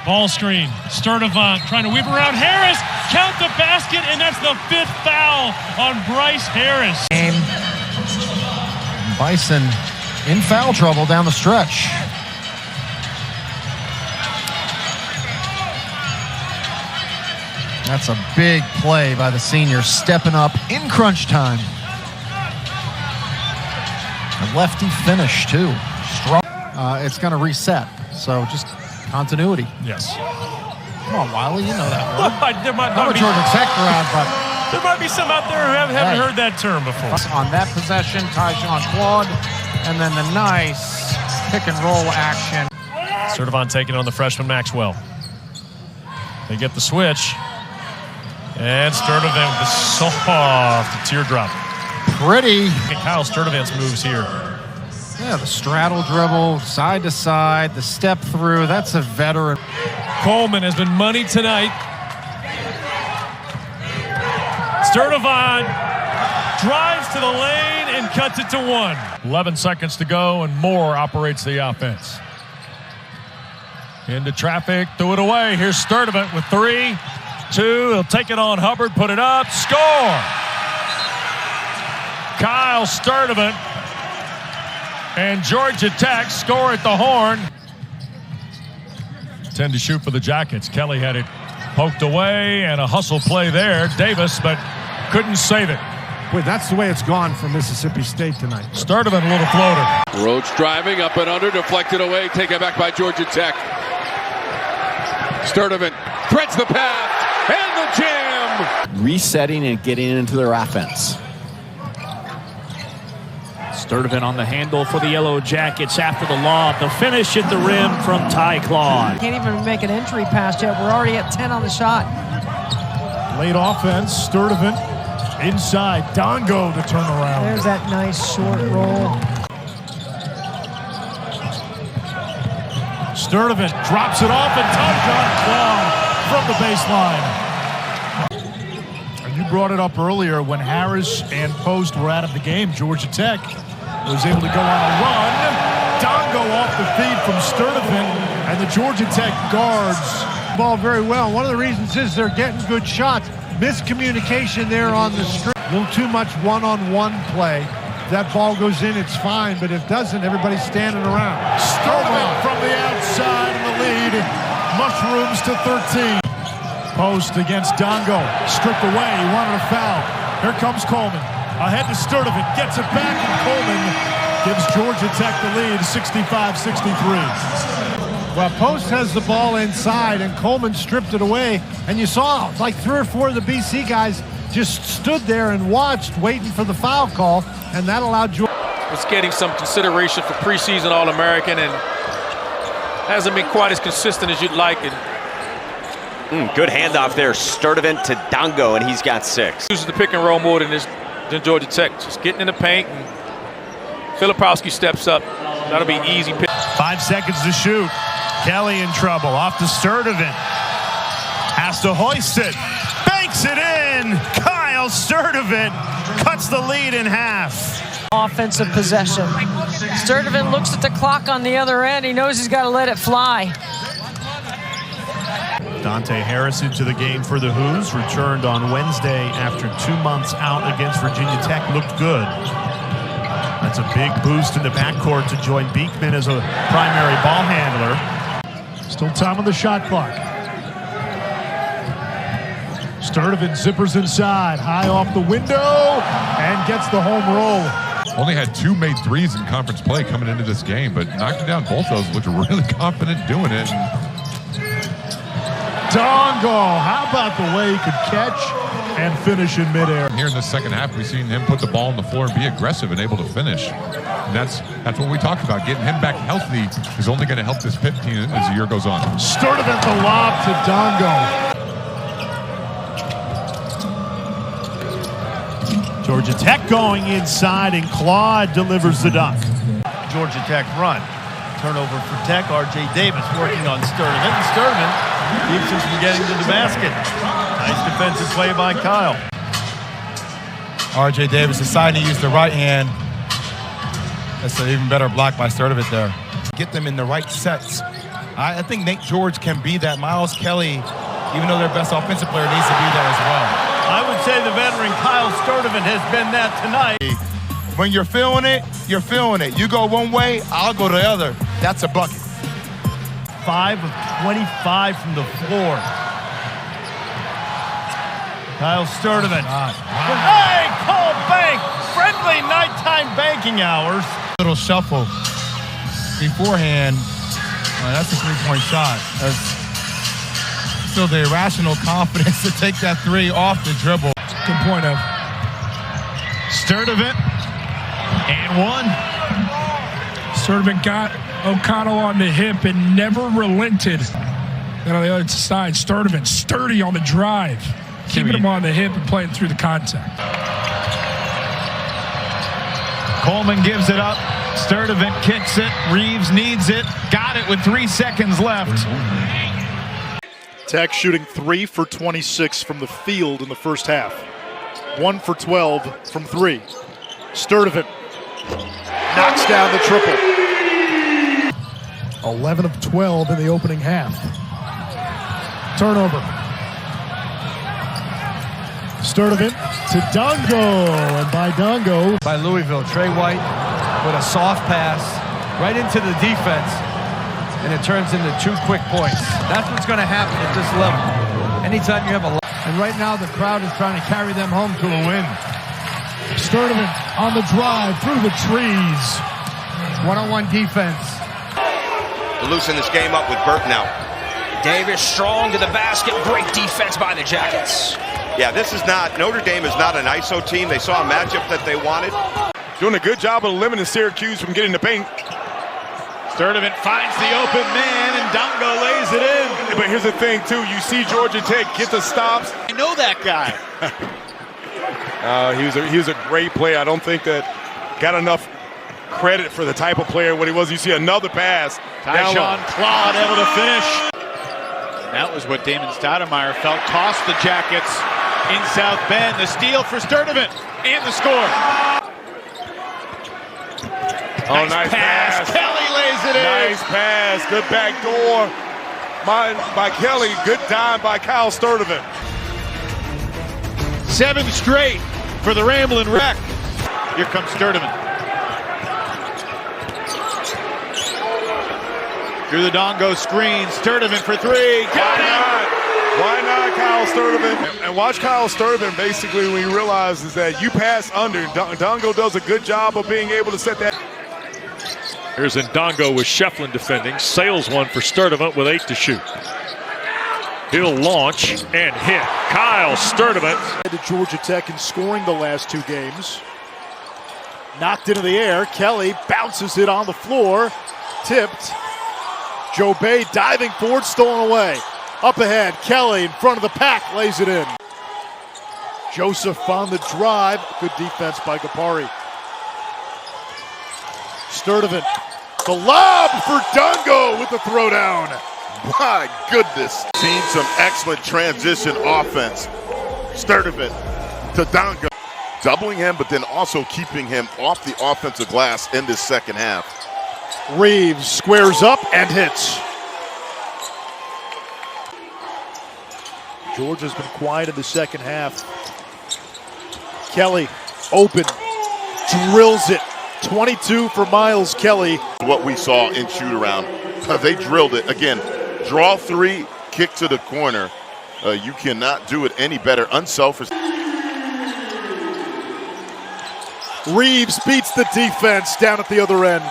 Ball screen. Sturdivant trying to weave around Harris. Count the basket, and that's the 5th foul on Bryce Harris. Bison in foul trouble down the stretch. That's a big play by the senior, stepping up in crunch time. A lefty finish, too. Strong. It's going to reset, so just continuity. Yes. Come on, Wiley, you know that word. There might I'm a be, Georgia Tech grad, but there might be some out there who haven't heard that term before. on that possession, Tyjon Claude, and then the nice pick and roll action. Sturdivant taking on the freshman Maxwell. They get the switch. And Sturdivant with the soft teardrop. Pretty. Kyle Sturdivant's moves here. Yeah, the straddle dribble, side to side, the step through. That's a veteran. Coleman has been money tonight. Sturdivant drives to the lane and cuts it to 1. 11 seconds to go, and Moore operates the offense. Into traffic, threw it away. Here's Sturdivant with 3, 2. He'll take it on Hubbard, put it up, score! Kyle Sturdivant and Georgia Tech score at the horn. 10 to shoot for the Jackets. Kelly had it poked away, and a hustle play there. Davis, but couldn't save it. Boy, that's the way it's gone for Mississippi State tonight. Sturdivant, a little floater. Rhodes driving up and under, deflected away, taken back by Georgia Tech. Sturdivant threads the path and the jam. Resetting and getting into their offense. Sturdivant on the handle for the Yellow Jackets after the lob. The finish at the rim from Ty Claude. Can't even make an entry pass yet. We're already at 10 on the shot. Late offense, Sturdivant inside. Dongo to turn around. There's that nice short roll. Sturdivant drops it off, and Tyjon Claude from the baseline. You brought it up earlier when Harris and Post were out of the game. Georgia Tech was able to go on a run. Dongo off the feed from Sturdivant, and the Georgia Tech guards Ball very well. One of the reasons is they're getting good shots. Miscommunication there on the screen. A little too much one-on-one play. If that ball goes in, it's fine, but if it doesn't, everybody's standing around. Sturdivant from the outside in the lead. Mushrooms to 13. Post against Dongo. Stripped away. He wanted a foul. Here comes Coleman. Ahead to Sturdivant. Gets it back, and Coleman gives Georgia Tech the lead, 65-63. Well, Post has the ball inside, and Coleman stripped it away. And you saw like 3 or 4 of the BC guys just stood there and watched, waiting for the foul call, and that allowed Georgia. Was getting some consideration for preseason All-American and hasn't been quite as consistent as you'd like. Good handoff there, Sturdivant to Dongo, and he's got 6. Uses the pick and roll more than Georgia Tech. Just getting in the paint, and Filipowski steps up. That'll be easy pick. 5 seconds to shoot. Kelly in trouble. Off to Sturdivant. Has to hoist it. Banks it in. Kyle Sturdivant cuts the lead in half. Offensive possession. Sturdivant looks at the clock on the other end. He knows he's got to let it fly. Dante Harris into the game for the Hoos. Returned on Wednesday after 2 months out against Virginia Tech. Looked good. That's a big boost in the backcourt to join Beekman as a primary ball handler. Still time on the shot clock. Sturdivant zippers inside, high off the window, and gets the home roll. Only had 2 made threes in conference play coming into this game, but knocking down both those, looked really confident doing it. Dongo, how about the way he could catch and finish in midair? Here in the second half, we've seen him put the ball on the floor and be aggressive and able to finish. And that's what we talked about. Getting him back healthy is only going to help this Pitt team as the year goes on. Sturdivant the lob to Dongo. Georgia Tech going inside, and Claude delivers the dunk. Georgia Tech run. Turnover for Tech. R.J. Davis working on Sturdivant. And Sturdivant keeps him from getting to the basket. Nice defensive play by Kyle. R.J. Davis deciding to use the right hand. That's an even better block by Sturdivant there. Get them in the right sets I think Nate George can be that. Miles Kelly, even though their best offensive player, needs to be that as well. I would say the veteran Kyle Sturdivant has been that tonight. When you're feeling it, you're feeling it. You go one way, I'll go the other. That's a bucket. 5 of 25 from the floor. Kyle Sturdivant. Hey, call bank. Friendly nighttime banking hours. Little shuffle beforehand. That's a three-point shot. That's still the irrational confidence to take that three off the dribble. Good point of Sturdivant and one. Sturdivant got O'Connell on the hip and never relented. Then on the other side, Sturdivant sturdy on the drive, keeping him on the hip and playing through the contact. Coleman gives it up. Sturdivant kicks it. Reeves needs it. Got it with 3 seconds left. Tech shooting 3 for 26 from the field in the first half. 1 for 12 from 3. Sturdivant knocks down the triple. 11 of 12 in the opening half. Turnover. Sturdivant to Dongo, and by Dongo. By Louisville, Trey White with a soft pass right into the defense, and it turns into 2 quick points. That's what's going to happen at this level. Anytime you have a... And right now the crowd is trying to carry them home to a win. Sturdivant on the drive through the trees. One-on-one defense. To loosen this game up with Burton out. Davis strong to the basket. Great defense by the Jackets. Yeah, this is not, Notre Dame is not an ISO team. They saw a matchup that they wanted. Doing a good job of limiting Syracuse from getting the paint. Sturdivant finds the open man, and Dongo lays it in. But here's the thing, too. You see Georgia Tech get the stops. I know that guy. He was a great player. I don't think that got enough credit for the type of player what he was. You see another pass. Tyshawn Claude able to finish. That was what Damon Stoudemire felt. Tossed the Jackets in South Bend. The steal for Sturdivant and the score. Oh, nice pass. Kelly lays it in. Nice pass. Good back door by Kelly. Good dime by Kyle Sturdivant. 7 straight for the Ramblin' Wreck. Here comes Sturdivant. Through the Dongo screen. Sturdivant for 3. Got it! Why not Kyle Sturdivant? And watch Kyle Sturdivant basically when he realizes that you pass under. Dongo does a good job of being able to set that. Here's Ndongo with Shefflin defending. Sails one for Sturdivant with 8 to shoot. He'll launch and hit. Kyle Sturdivant. To Georgia Tech in scoring the last 2 games. Knocked into the air. Kelly bounces it on the floor. Tipped. Joe Bay diving forward, stolen away. Up ahead, Kelly in front of the pack, lays it in. Joseph on the drive. Good defense by Gapari. Sturdivant. The lob for Dongo with the throwdown. My goodness. Seen some excellent transition offense. Sturdivant to Dongo. Doubling him, but then also keeping him off the offensive glass in this second half. Reeves squares up and hits. Georgia's been quiet in the second half. Kelly open, drills it. 22 for Miles Kelly. What we saw in shoot-around, they drilled it. Again, draw 3, kick to the corner. You cannot do it any better. Unselfish. Reeves beats the defense down at the other end.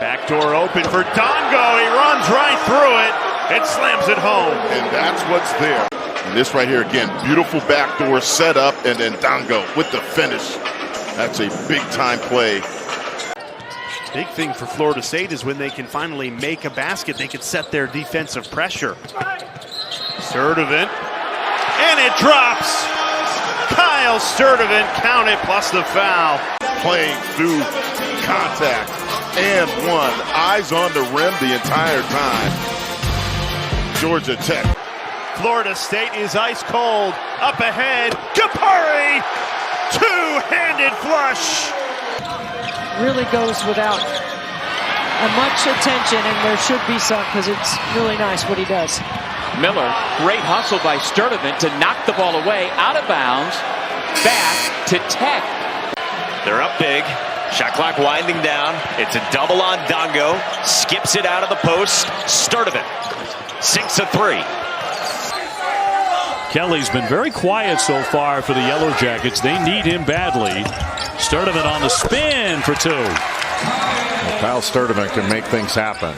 Backdoor open for Dongo. He runs right through it. It slams it home. And that's what's there. And this right here, again, beautiful backdoor setup, and then Dongo with the finish. That's a big-time play. Big thing for Florida State is when they can finally make a basket, they can set their defensive pressure. Sturdivant, and it drops. Kyle Sturdivant, count it, plus the foul. Playing through contact and one. Eyes on the rim the entire time. Georgia Tech. Florida State is ice cold. Up ahead, Gapari, two-handed flush. really goes without much attention, and there should be some because it's really nice what he does. Miller, great hustle by Sturdivant to knock the ball away, out of bounds, back to Tech. They're up big. Shot clock winding down. It's a double on Dongo. Skips it out of the post. Sturdivant sinks a three. Kelly's been very quiet so far for the Yellow Jackets. They need him badly. Sturdivant on the spin for two. Kyle Sturdivant can make things happen.